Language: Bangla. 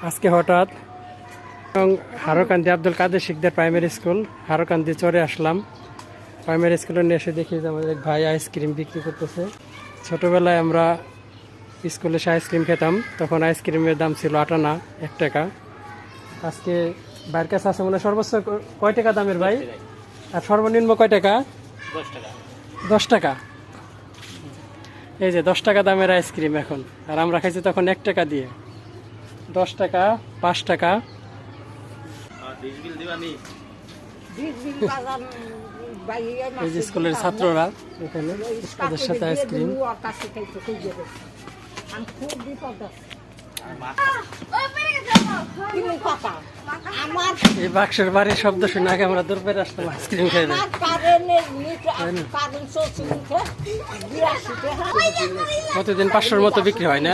আজকে হঠাৎ হারকান্দি আব্দুল কাদের শিকদার প্রাইমারি স্কুল হারকান্দি চরে আসলাম। প্রাইমারি স্কুলে নিয়ে এসে দেখি যে আমাদের এক ভাই আইসক্রিম বিক্রি করতেছে। ছোটবেলায় আমরা স্কুলে এসে আইসক্রিম খেতাম, তখন আইসক্রিমের দাম ছিল 8 আনা 1 টাকা। আজকে ভাইয়ের কাছে আছে মনে হয় সর্বোচ্চ কয় টাকা দামের ভাই, আর সর্বনিম্ন কয় টাকা? 10 টাকা। এই যে 10 টাকা দামের আইসক্রিম এখন, আর আমরা খাইছি তখন 1 টাকা দিয়ে। 10 টাকা 5 টাকা। এই যে স্কুলের ছাত্ররা এখানে তাদের সাথে আইসক্রিম। এই বাক্সের বাড়ির শব্দ শুনে আগে আমরা দূর পেরে আসতাম আইসক্রিম খাইবে। প্রতিদিন 500-র মতো বিক্রি হয় না?